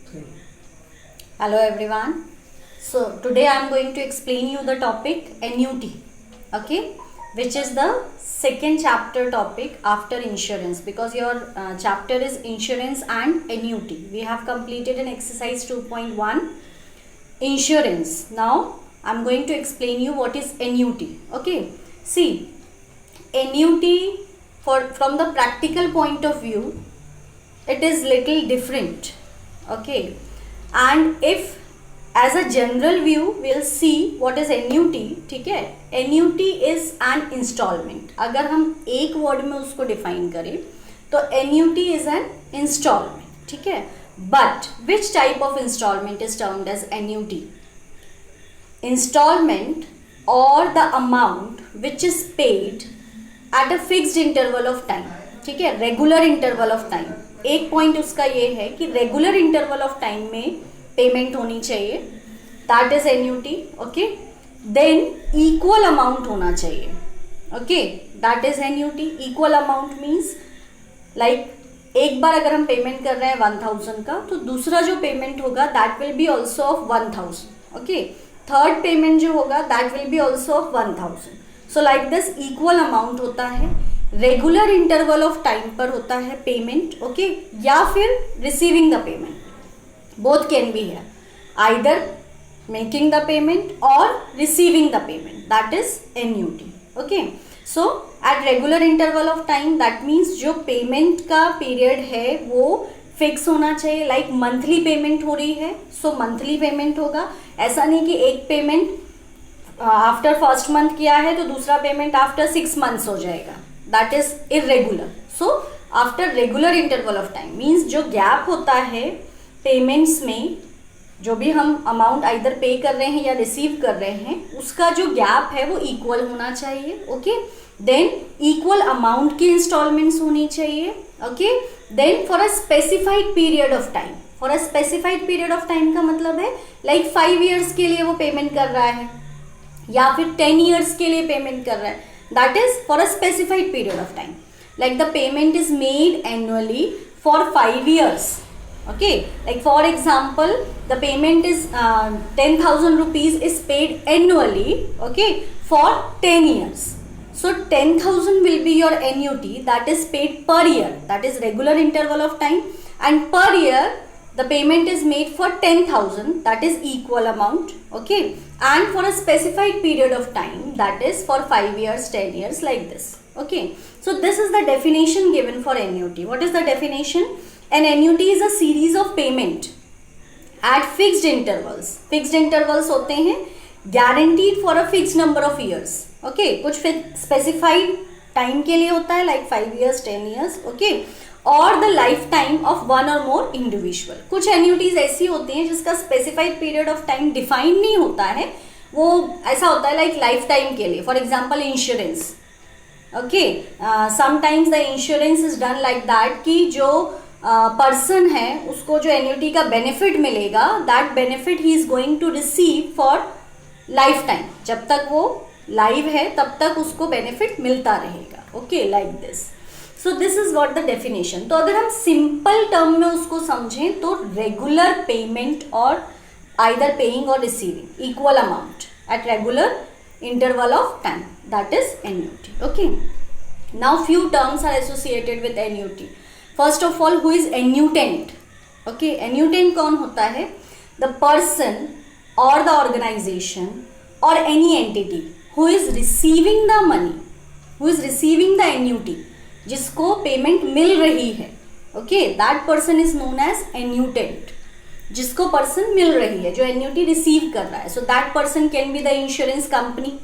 Hello everyone. So today I am going to explain you the topic annuity, okay, which is the second chapter topic after insurance, because your chapter is insurance and annuity. We have completed an exercise 2.1 insurance. Now I am going to explain you what is annuity. Okay, see, annuity from the practical point of view, it is little different. Okay, and if as a general view will see what is annuity. ठीक है, annuity is an instalment. अगर हम एक word में उसको define करें तो annuity is an instalment. ठीक है, but which type of instalment is termed as annuity? Instalment or the amount which is paid at a fixed interval of time. ठीक है, रेगुलर इंटरवल ऑफ टाइम. एक point उसका ये है कि regular interval of time में payment होनी चाहिए, that is annuity. Okay, then equal amount होना चाहिए. Okay, that is annuity. Equal amount means like एक बार अगर हम पेमेंट कर रहे हैं 1000 का, तो दूसरा जो पेमेंट होगा that will be also of 1000. Okay, third payment जो होगा that will be also of 1000. So like this equal amount होता है. रेगुलर इंटरवल ऑफ टाइम पर होता है पेमेंट. ओके, या फिर receiving the payment. Both can be here, either making the payment or receiving the payment. That is annuity. Okay, so at regular interval of time, that means जो payment का period है वो fix होना चाहिए. Like monthly payment हो रही है, सो monthly payment होगा. ऐसा नहीं कि एक पेमेंट आफ्टर फर्स्ट मंथ किया है तो दूसरा पेमेंट आफ्टर 6 months हो जाएगा. That is irregular. So after regular interval of time means जो गैप होता है पेमेंट्स में, जो भी हम अमाउंट आइदर पे कर रहे हैं या रिसीव कर रहे हैं, उसका जो गैप है वो इक्वल होना चाहिए. ओके, देन इक्वल अमाउंट की इंस्टॉलमेंट्स होनी चाहिए. Okay, then for a specified period of time. For a specified period of time का मतलब है लाइक 5 years के लिए वो पेमेंट कर रहा है या फिर 10 years के लिए पेमेंट कर रहा है. That is for a specified period of time. Like the payment is made annually for 5 years. Okay, like for example, the payment is 10,000 rupees is paid annually. Okay, for 10 years. So 10,000 will be your annuity that is paid per year. That is regular interval of time, and per year the payment is made for 10,000. That is equal amount. Okay, and for a specified period of time, that is for 5 years, 10 years, like this. Okay, so this is the definition given for annuity. What is the definition? An annuity is a series of payment at fixed intervals. Fixed intervals होते हैं guaranteed for a fixed number of years. Okay, कुछ specified time के लिए होता है like 5 years, 10 years. Okay, or the lifetime of one or more individual. कुछ annuities ऐसी होती हैं जिसका specified period of time define नहीं होता है, वो ऐसा होता है like lifetime के लिए. For example, insurance. Okay, sometimes the insurance is done like that कि जो पर्सन है उसको जो एन्युटी का बेनिफिट मिलेगा, दैट बेनिफिट ही is going to receive for life time. जब तक वो लाइव है तब तक उसको बेनिफिट मिलता रहेगा. Okay, like this. So this is what the definition. तो अगर हम सिंपल टर्म में उसको समझें तो regular payment or either paying or receiving equal amount at regular interval of time, that is annuity. Okay, now few terms are associated with annuity. First of all, who is annuitant? Okay, annuitant कौन होता है? The person or the organisation or any entity who is receiving the money, who is receiving the annuity, जिसको payment मिल रही है. Okay, that person is known as annuitant. जिसको person मिल रही है, जो एन्यूटी रिसीव कर रहा है. So that person can be the insurance company.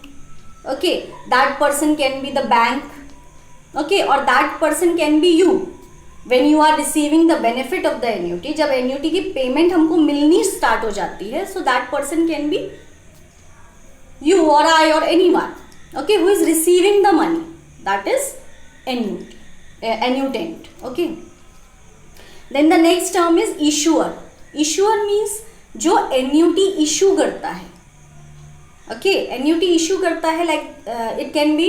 Okay, that person can be the bank. Okay, और that person can be you when you are receiving the benefit of the annuity. जब annuity की payment हमको मिलनी start हो जाती है, so that person can be you or I or anyone, okay, who is receiving the money. That is annuity, annuitant. Okay, then the next term is issuer. Issuer means जो annuity issue करता है. Okay, annuity issue करता है like it can be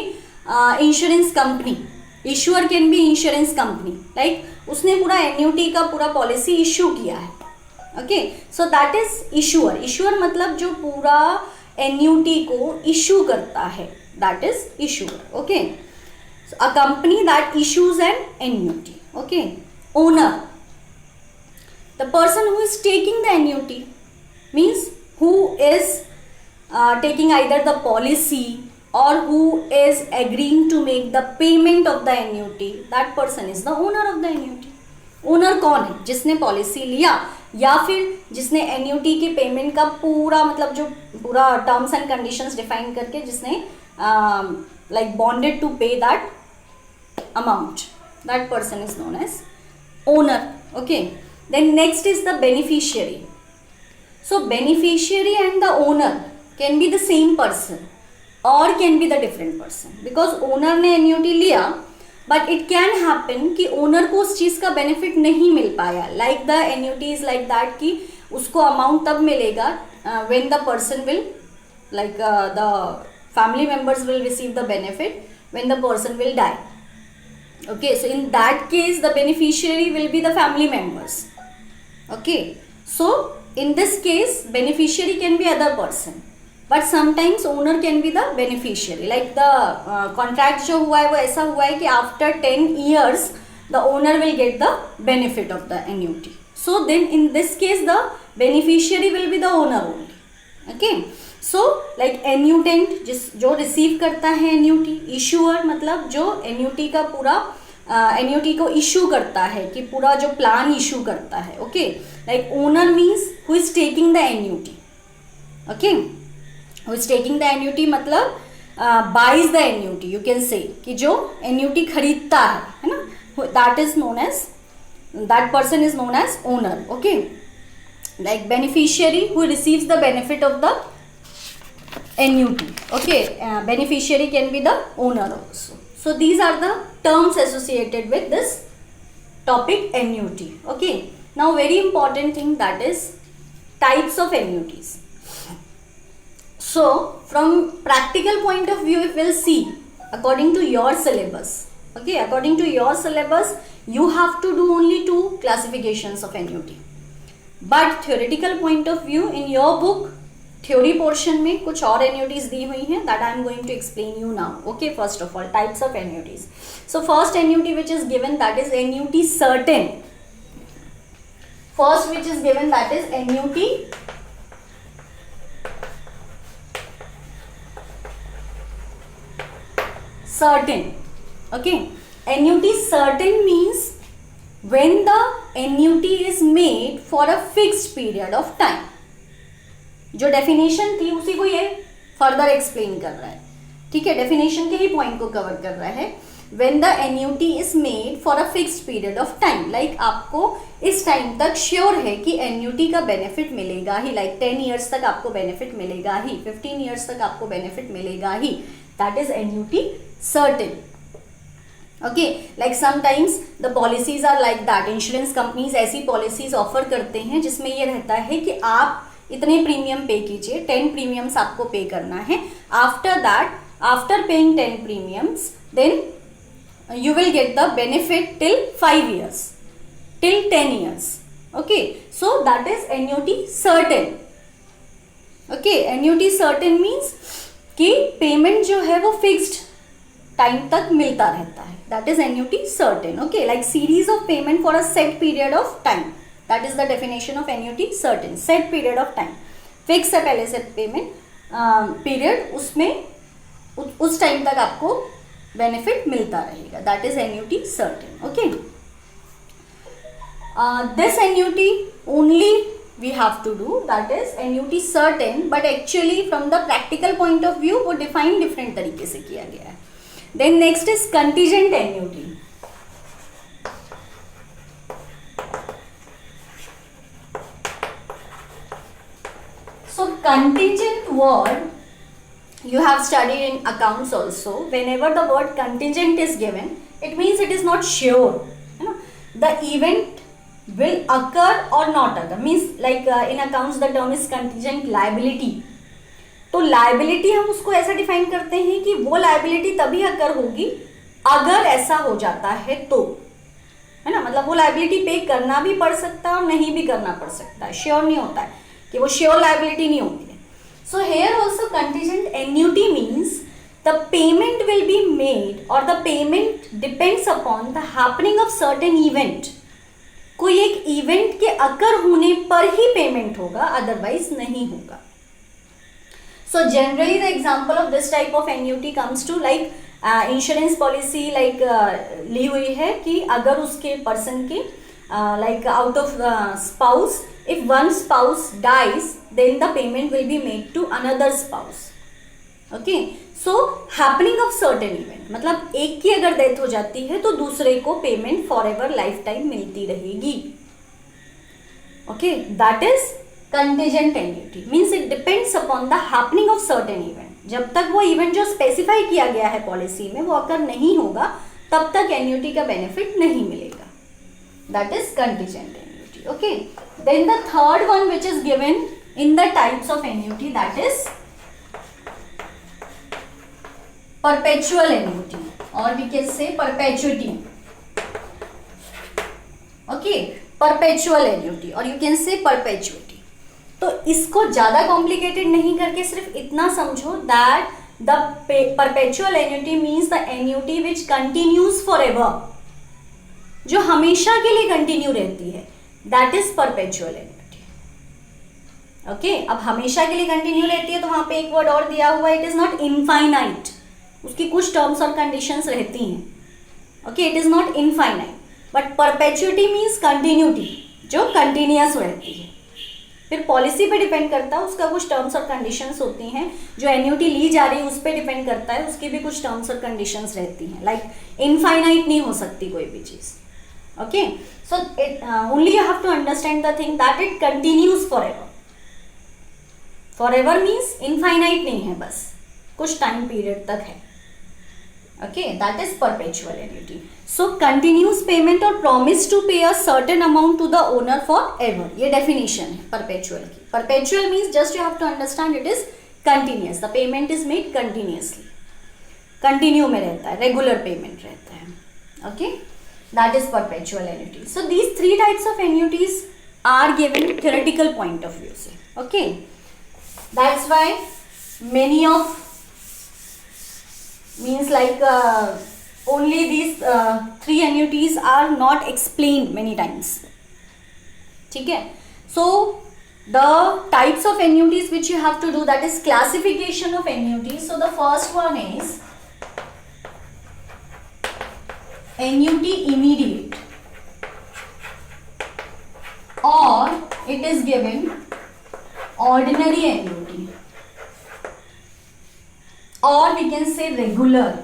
insurance company. Issuer can be insurance company. Like उसने पूरा annuity का पूरा policy issue किया है. Okay, so that is issuer. Issuer मतलब जो पूरा एन्यूटी को इशू करता है, that is issuer. Okay, a company that issues an annuity. Okay, owner, the person who is taking the annuity, means who is taking either the policy or who is agreeing to make the payment of the annuity, that person is the owner of the annuity. Owner कौन है? जिसने policy लिया या फिर जिसने annuity के payment का पूरा मतलब जो पूरा टर्म्स एंड कंडीशंस डिफाइन करके जिसने like bonded to pay that amount, that person is known as owner. Okay, then next is the beneficiary. So beneficiary and the owner can be the same person or can be the different person, because owner ने annuity लिया but it can happen कि owner को उस चीज़ का benefit नहीं मिल पाया. Like the annuity is like that कि उसको amount तब मिलेगा when the person will like the family members will receive the benefit when the person will die. Okay, so in that case the beneficiary will be the family members. Okay, so in this case beneficiary can be other person, but sometimes owner can be the beneficiary. Like the contract जो हुआ है वो ऐसा हुआ है कि after 10 years the owner will get the benefit of the annuity. So then in this case the beneficiary will be the owner only. Okay, so like annuitant जो receive करता है एन्यूटी, इशूअर मतलब जो एन्यूटी का पूरा annuity को issue करता है कि पूरा जो प्लान इशू करता है. Okay, like owner means who is taking the annuity. Okay, who is taking the annuity मतलब buys the annuity, you can say कि जो एन्यूटी खरीदता है ना, that is known as, that person is known as owner. Okay, like beneficiary who receives the benefit of the annuity. Okay, beneficiary can be the owner also. So these are the terms associated with this topic annuity. Okay, now very important thing, that is types of annuities. So from practical point of view, if we'll see according to your syllabus, okay, according to your syllabus you have to do only 2 classifications of annuity. But theoretical point of view in your book theory portion में कुछ और annuities दी हुई हैं, that I am going to explain you now. Okay, first of all types of annuities. So first annuity which is given, that is annuity certain. First which is given, that is annuity certain. Okay, annuity certain means when the annuity is made for a fixed period of time. जो definition थी उसी को ये further explain कर रहा है. ठीक है, डेफिनेशन के ही पॉइंट को कवर कर रहा है. when the annuity is made for a fixed period of time, like आपको इस टाइम तक श्योर है कि एन्यूटी का बेनिफिट मिलेगा ही, like 10 years तक आपको बेनिफिट मिलेगा ही, 15 years तक आपको बेनिफिट मिलेगा ही, that is annuity certain. Okay, like sometimes the policies are like that. Insurance companies ऐसी पॉलिसीज ऑफर करते हैं जिसमें ये रहता है कि आप इतने प्रीमियम पे कीजिए, 10 प्रीमियम्स आपको पे करना है. After that, after paying 10 premiums, then you will get the benefit till 5 years, till 10 years. Okay, so that is annuity certain. Okay, annuity certain means कि पेमेंट जो है वो फिक्स्ड टाइम तक मिलता रहता है, that is annuity certain. Okay, like series of payment for a set period of time, that is the definition of annuity certain. Set period of time, fix है पहले से पेमेंट पीरियड, उसमें उस time तक आपको बेनिफिट मिलता रहेगा, that is annuity certain. Okay, this annuity only we have to do, that is annuity certain, but actually from the practical point of view वो define different तरीके से किया गया है. Then next is contingent annuity. So contingent word you have studied in accounts also. Whenever the word contingent is given, it means it is not sure. You know, the event will occur or not occur, means like in accounts the term is contingent liability. तो liability हम उसको ऐसा define करते हैं कि वो liability तभी अकर होगी अगर ऐसा हो जाता है तो. है ना, मतलब वो लाइबिलिटी पे करना भी पड़ सकता है और नहीं भी करना पड़ सकता है, श्योर नहीं होता है कि वो श्योर लाइबिलिटी नहीं होती है. So here also contingent annuity means the payment will be made or the payment depends upon the happening of certain event. कोई एक इवेंट के अकर होने पर ही पेमेंट होगा, अदरवाइज नहीं होगा. So generally the example of this type of annuity comes to like insurance policy like ली हुई है कि अगर उसके पर्सन के like out of spouse, if one spouse dies then the payment will be made to another spouse. Okay, so happening of certain event मतलब एक की अगर डेथ हो जाती है तो दूसरे को payment for ever life time मिलती रहेगी. Okay, that is contingent annuity means it depends upon the happening of certain event. जब तक वो इवेंट जो स्पेसिफाई किया गया है पॉलिसी में वो अगर नहीं होगा तब तक एन्यूटी का बेनिफिट नहीं मिलेगा. That is contingent annuity. Okay, then the third one which is given in the types of annuity that is perpetual annuity or we can say perpetuity. Okay, perpetual annuity or you can say perpetuity. तो इसको ज्यादा complicated नहीं करके सिर्फ इतना समझो that the perpetual annuity means the annuity which continues forever, जो हमेशा के लिए कंटिन्यू रहती है, that is perpetual annuity. Okay, अब हमेशा के लिए कंटिन्यू रहती है तो वहां पे एक वर्ड और दिया हुआ है, it is not infinite. उसकी कुछ टर्म्स और कंडीशंस रहती हैं. Okay, it is not infinite, but perpetuity means continuity जो कंटिन्यूअस रहती है. फिर पॉलिसी पे डिपेंड करता है, उसका कुछ टर्म्स और कंडीशंस होती हैं. जो एन्यूटी ली जा रही है उस पर डिपेंड करता है, उसकी भी कुछ टर्म्स और कंडीशंस रहती हैं. लाइक इनफाइनाइट नहीं हो सकती कोई भी चीज. Okay, so it only you have to understand the thing that it continues forever. Forever means infinite नहीं है, बस कुछ टाइम पीरियड तक है. Okay, that is perpetual annuity. So continuous payment or promise to pay a certain amount to the owner forever. ये definition है perpetual की. Perpetual means just you have to understand it is continuous. The payment is made continuously. Continue में रहता है, regular payment रहता है. Okay, that is perpetual annuity. So these three types of annuities are given theoretical point of view से. Okay, that's why many of means like only these three annuities are not explained many times. ठीक है, so the types of annuities which you have to do, that is classification of annuities. So the first one is annuity immediate or it is given ordinary annuity or we can say regular.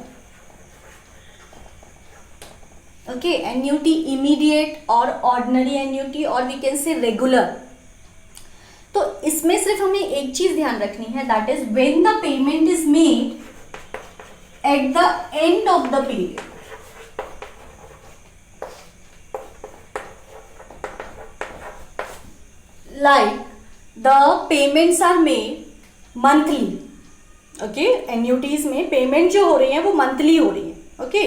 Okay, annuity immediate or ordinary annuity or we can say regular. तो इसमें सिर्फ हमें एक चीज ध्यान रखनी है, that is when the payment is made at the end of the period. Like the payments are made monthly. Okay, annuities में पेमेंट जो हो रही है वो मंथली हो रही है. Okay,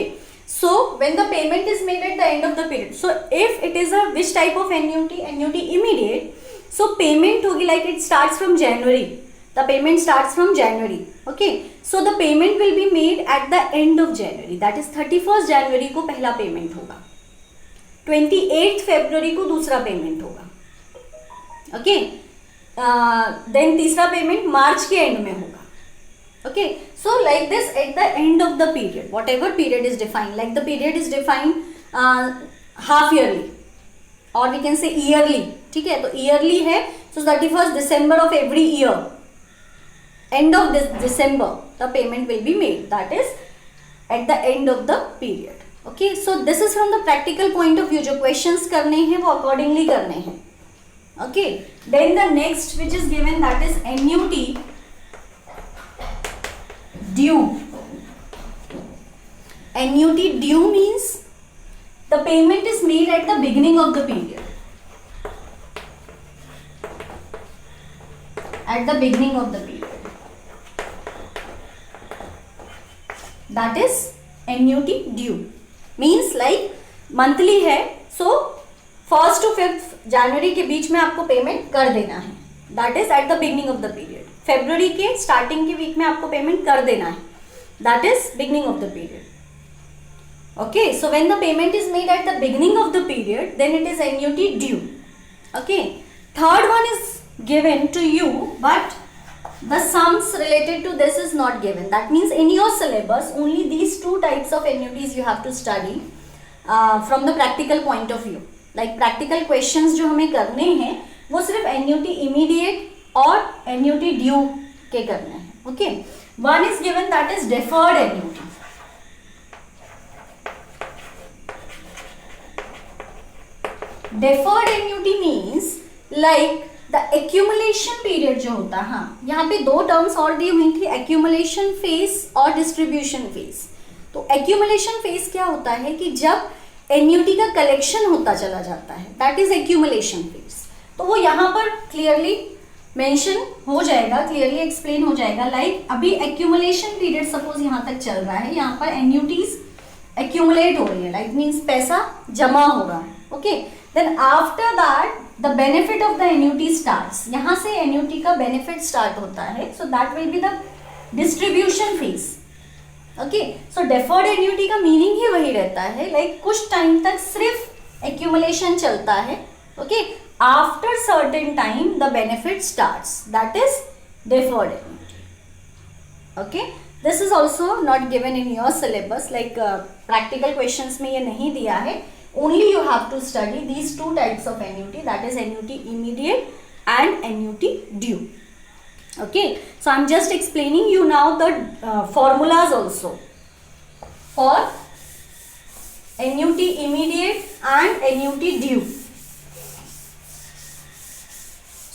so when the payment is made at the end of the period, so if it is a which type of annuity, annuity immediate, so payment होगी like it starts from January, the payment starts from January. Okay, so the payment will be made at the end of January, that is 31 जनवरी को पहला payment होगा, 28 फरवरी को दूसरा payment होगा. Okay, then तीसरा payment मार्च के एंड में होगा. Okay, so like this at the end of the period, whatever period is defined, like the period is defined half yearly or we can say yearly. ठीक है, तो yearly है, so 31st December of every year, end of this December the payment will be made, that is at the end of the period. Okay, so this is from the practical point of view. जो questions करने हैं वो accordingly करने हैं. Okay, then the next which is given, that is annuity due. Annuity due means the payment is made at the beginning of the period. At the beginning of the period. That is annuity due. Means like monthly है, सो 1st to 5th जनवरी के बीच में आपको payment कर देना है, that is at the beginning of the period. फरवरी के starting के वीक में आपको पेमेंट कर देना है, that is beginning of the period. Okay, so when the payment is made at the beginning of the period, then it is annuity due. Okay, third one is given to you, but the sums related to this is not given. That means in your syllabus only these two types of annuities you have to study from the practical point of view. Like practical questions जो हमें करने हैं वो सिर्फ annuity immediate और annuity due के करने हैं. Okay, one is given, that is deferred annuity. Deferred annuity means like the accumulation period जो होता है. हाँ, यहाँ पे दो टर्म्स और दी हुई थी, एक्यूमुलेशन फेज और डिस्ट्रीब्यूशन फेज. तो एक्यूमुलेशन फेज क्या होता है कि जब एन्यूटी का कलेक्शन होता चला जाता है, दैट इज एक्यूमुलेशन फेज. तो वो यहाँ पर क्लियरली मेंशन हो जाएगा, क्लियरली एक्सप्लेन हो जाएगा. लाइक अभी एक्यूमुलेशन पीरियड सपोज यहाँ तक चल रहा है, यहाँ पर एन्यूटीज एक्यूमुलेट हो रही है, लाइक मीन्स पैसा जमा हो रहा है. Okay, then after that the benefit of the annuity starts. यहाँ से annuity का benefit start होता है, so that will be the distribution phase. Okay, so deferred annuity का meaning ही वही रहता है, like कुछ टाइम तक सिर्फ accumulation चलता है. Okay, after certain time the benefit starts, that is deferred annuity. Okay, this is also not given in your syllabus, like practical questions में ये नहीं दिया है. Only you have to study these two types of annuity, that is annuity immediate and annuity due. Okay, so I'm just explaining you now the formulas also for annuity immediate and annuity due.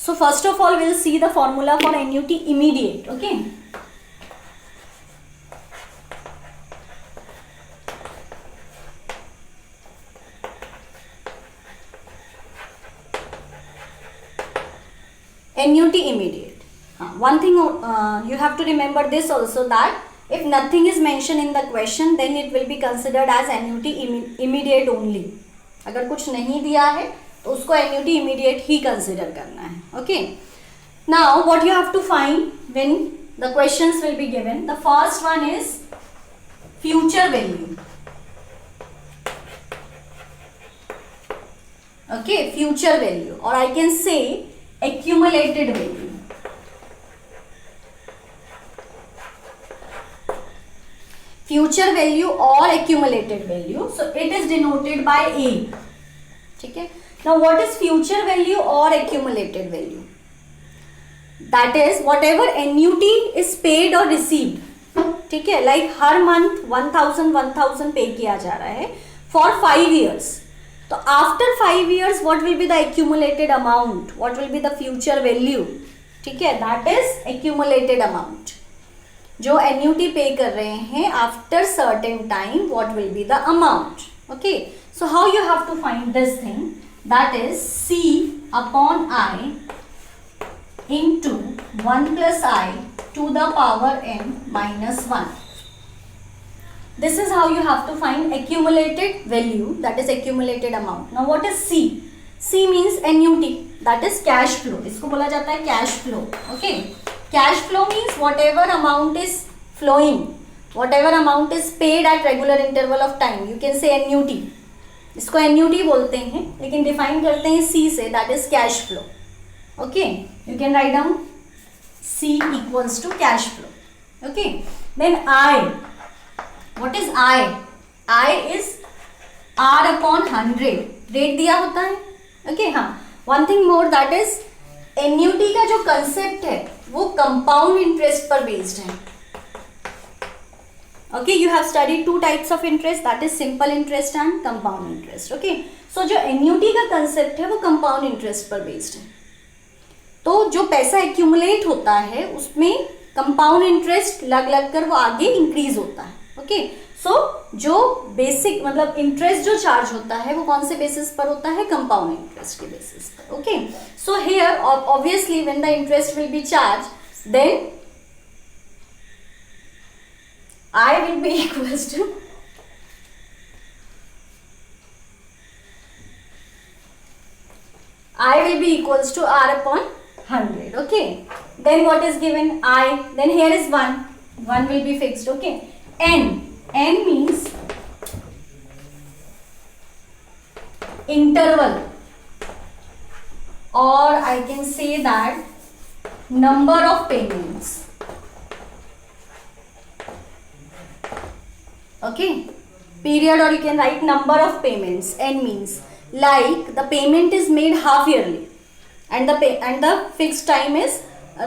So first of all we'll see the formula for annuity immediate. Okay, annuity immediate. One thing you have to remember this also, that if nothing is mentioned in the question then it will be considered as annuity immediate only. अगर कुछ नहीं दिया है तो उसको annuity immediate ही consider करना है. Okay, now what you have to find when the questions will be given, the first one is future value. Okay, future value, or I can say accumulated value. Future value or accumulated value, so it is denoted by A. ठीक है. Now what is future value or accumulated value? That is whatever annuity is paid or received. ठीक है, like हर month 1000 पे किया जा रहा है for 5 years. तो after 5 years what will be the accumulated amount, what will be the future value? ठीक है, that is accumulated amount. जो एन्यूटी पे कर रहे हैं after certain time what will be the amount? Okay, so how you have to find this thing, that is C upon I into 1 plus I to the power n minus 1. This is how you have to find accumulated value, that is accumulated amount. Now what is C? C means annuity, that is cash flow. इसको बोला जाता है cash flow. Okay, cash flow means whatever amount is flowing, whatever amount is paid at regular interval of time, you can say annuity. इसको annuity बोलते हैं, लेकिन define करते हैं C से, that is cash flow. Okay, you can write down C equals to cash flow. Okay, then I. What is I? I is R upon 100. Rate दिया होता है. Okay, हाँ. One thing more, that is annuity का जो concept है वो compound interest पर based है. Okay, you have studied two types of interest, that is simple interest and compound interest. Okay, so जो annuity का concept है वो compound interest पर based है. तो जो पैसा accumulate होता है उसमें compound interest लग लग कर वो आगे increase होता है. ओके, सो जो बेसिक मतलब इंटरेस्ट जो चार्ज होता है वो कौन से बेसिस पर होता है? कंपाउंड इंटरेस्ट के बेसिस पर. Okay, so here obviously when the interest will be charge then I will be equals to I will be equals to R upon 100. Okay, then what is given? I, then here is 1 will be fixed. Okay, n means interval, or I can say that number of payments. Okay, period, or you can write number of payments. N means like the payment is made half yearly and the fixed time is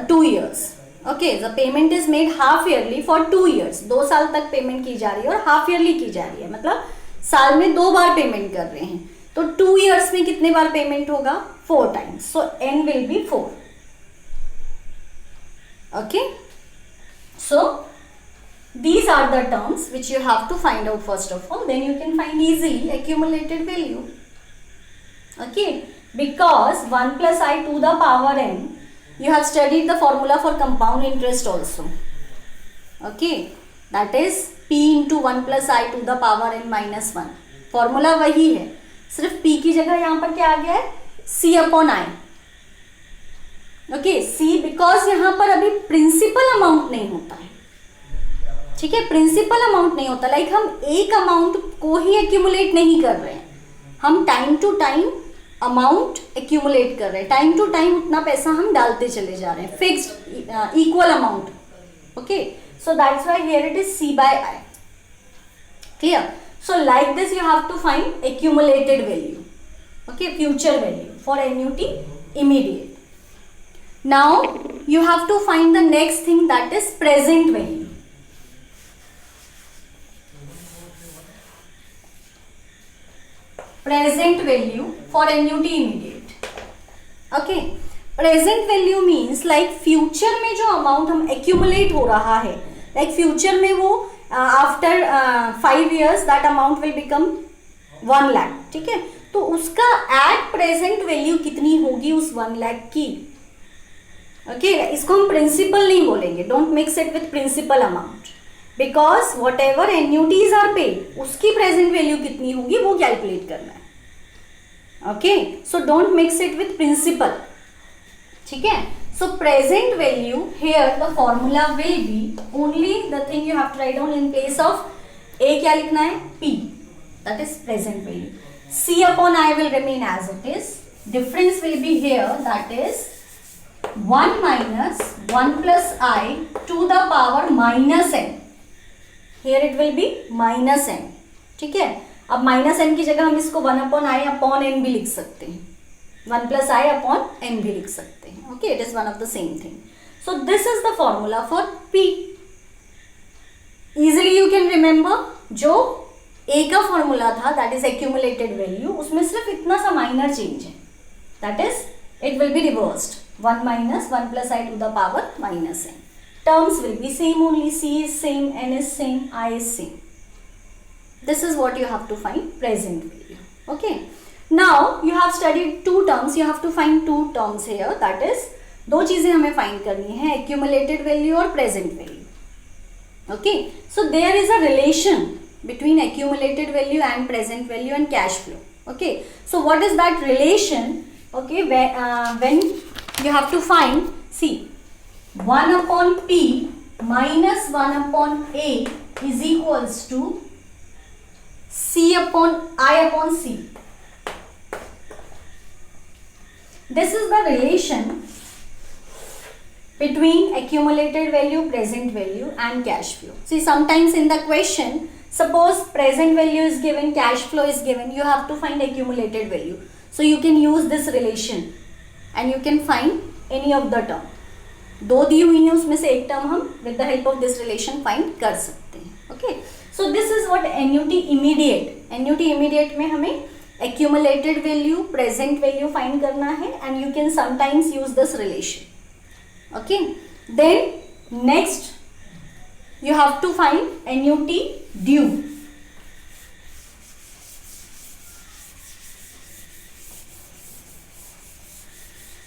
2 years. Okay, the payment is made half yearly for 2 years. 2 साल तक payment की जा रही है और half yearly की जा रही है, मतलब साल में 2 बार पेमेंट कर रहे हैं. तो 2 years में कितने बार पेमेंट होगा? 4 times. So n will be 4. Okay, so these are the terms which you have to find out first of all. Then you can find easily accumulated value. Okay, because 1 plus I to the power n, you have studied the formula for compound interest also. Okay, that is p into 1 plus I to the power n minus 1. Formula वही है, सिर्फ p की जगह यहाँ पर क्या आ गया है? c upon i. Okay, c because यहाँ पर अभी प्रिंसिपल अमाउंट नहीं होता है. ठीक है, प्रिंसिपल अमाउंट नहीं होता. लाइक हम एक अमाउंट को ही एक्यूमुलेट नहीं कर रहे हैं, हम time to time amount accumulate कर रहे हैं. टाइम टू टाइम उतना पैसा हम डालते चले जा रहे हैं, fixed equal amount. Okay, so that's why here it is c by i. Clear? So like this you have to find accumulated value. Okay, future value for annuity immediate. Now you have to find the next thing, that is present value. Present value for annuity immediate. Okay, present value means like future में जो amount हम accumulate हो रहा है, like future में वो after 5 years that amount will become 1 lakh. ठीक है, तो उसका at present value कितनी होगी उस 1 lakh की. ओके, इसको हम प्रिंसिपल नहीं बोलेंगे, don't mix it with principal amount, because whatever annuities are paid उसकी प्रेजेंट वैल्यू कितनी होगी वो कैलकुलेट करना है. Okay, so don't mix it with principal. ठीक है, so present value here the formula will be only the thing you have to write down in place of a क्या लिखना है? P, that is present value. C upon I will remain as it is. Difference will be here, that is 1 minus 1 plus I to the power minus n. Here it will be minus n. ठीक है, अब minus n की जगह हम इसको 1 upon I upon n भी लिख सकते हैं, 1 plus I upon n भी लिख सकते हैं. Okay, it is one of the same thing. So this is the formula for P. Easily you can remember. जो A का फॉर्मूला था that is accumulated value, उसमें सिर्फ इतना सा माइनर चेंज है, that is it will be reversed. 1 minus 1 plus I to the power minus n. Terms will be same only. C is same, n is same, I is same. This is what you have to find present value. Okay. Now you have studied 2 terms. You have to find 2 terms here. That is, 2 चीजें हमें find करनी है, accumulated value और present value. Okay. So there is a relation between accumulated value and present value and cash flow. Okay. So what is that relation? Okay, when you have to find, see, 1 upon P minus 1 upon A is equals to C upon I upon C. This is the relation between accumulated value, present value and cash flow. See, sometimes in the question, suppose present value is given, cash flow is given, you have to find accumulated value. So you can use this relation and you can find any of the term. 2 दी हुई है, उसमें से एक term हम with the help of this relation find कर सकते हैं. Okay, so this is what annuity immediate. Annuity immediate में हमें accumulated value, present value find करना है and you can sometimes use this relation. Okay, then next you have to find annuity due.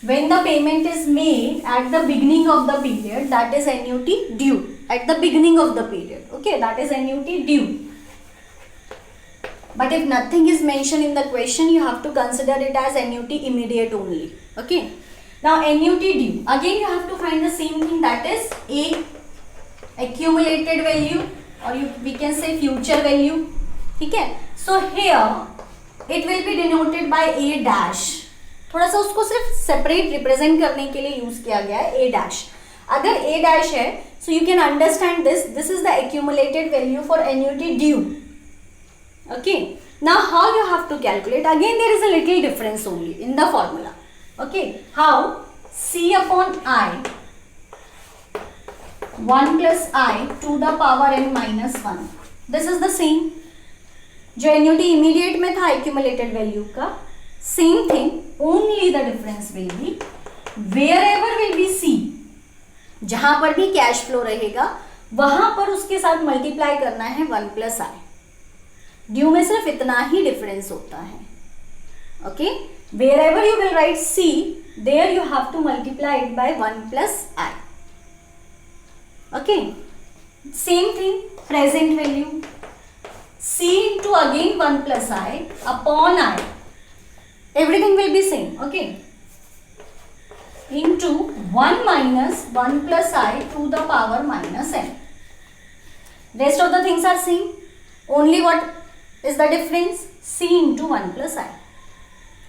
When the payment is made at the beginning of the period, that is annuity due. At the beginning of the period, okay, that is annuity due. but if nothing is mentioned in the question, you have to consider it as annuity immediate only. Okay. Now annuity due, again you have to find the same thing, that is A, accumulated value, or we can say future value. ठीक है. So here it will be denoted by A dash. थोड़ा सा उसको सिर्फ separate represent करने के लिए use किया गया है A dash. अगर A dash है, so you can understand this. This is the accumulated value for annuity due. Okay. Now how you have to calculate? Again there is a little difference only in the formula. Okay. How? C upon I, 1 plus I to the power n minus 1. This is the same. जो annuity immediate में था accumulated value का, same thing, only the difference will be wherever will be C, जहां पर भी cash flow रहेगा वहां पर उसके साथ मल्टीप्लाई करना है 1 प्लस आई. ड्यू में सिर्फ इतना ही डिफरेंस होता है. Okay. wherever you will write C, there you have to multiply it by 1 plus I. Okay. Same thing, present value. C into again 1 plus I upon I. Everything will be same. Okay. Into 1 minus 1 plus I to the power minus n. Rest of the things are same. Only what is the difference? C into 1 plus I.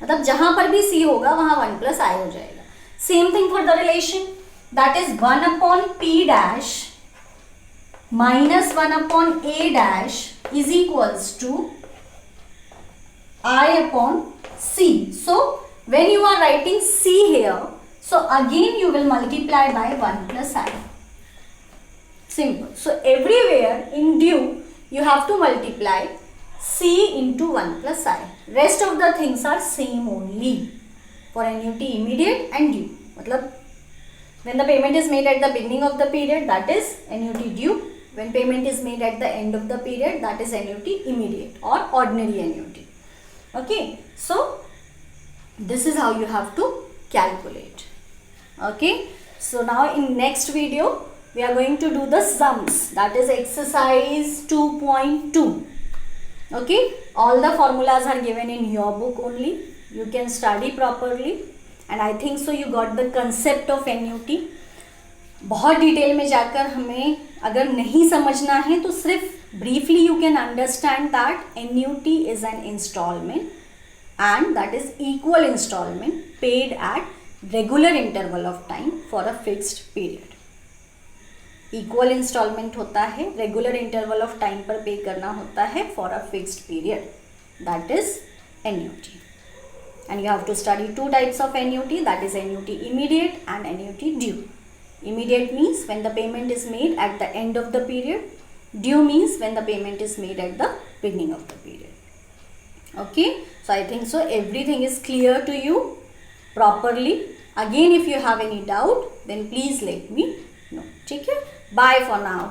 मतलब जहां पर भी C होगा वहां 1 plus I हो जाएगा. Same thing for the relation, that is 1 upon P dash minus 1 upon A dash is equals to I upon C. So when you are writing C here, so again you will multiply by 1 plus I. Simple. So everywhere in due you have to multiply C into 1 plus I. Rest of the things are same only for annuity immediate and due. मतलब when the payment is made at the beginning of the period, that is annuity due. When payment is made at the end of the period, that is annuity immediate or ordinary annuity. Okay. So this is how you have to calculate. Okay. So now in next video we are going to do the sums, that is exercise 2.2. Okay. All the formulas are given in your book only. You can study properly and I think so you got the concept of annuity. बहुत detail में जाकर हमें अगर नहीं समझना है तो सिर्फ briefly you can understand that annuity is an instalment and that is equal instalment paid at regular interval of time for a fixed period. Equal instalment होता है, रेगुलर इंटरवल ऑफ टाइम पर पे करना होता है for a fixed period, that is annuity. And you have to study two types of annuity, that is annuity immediate and annuity due. Immediate means when the payment is made at the end of the period. Due means when the payment is made at the beginning of the period. Okay. So I think so everything is clear to you properly. Again if you have any doubt then please let me know. Okay. Bye for now.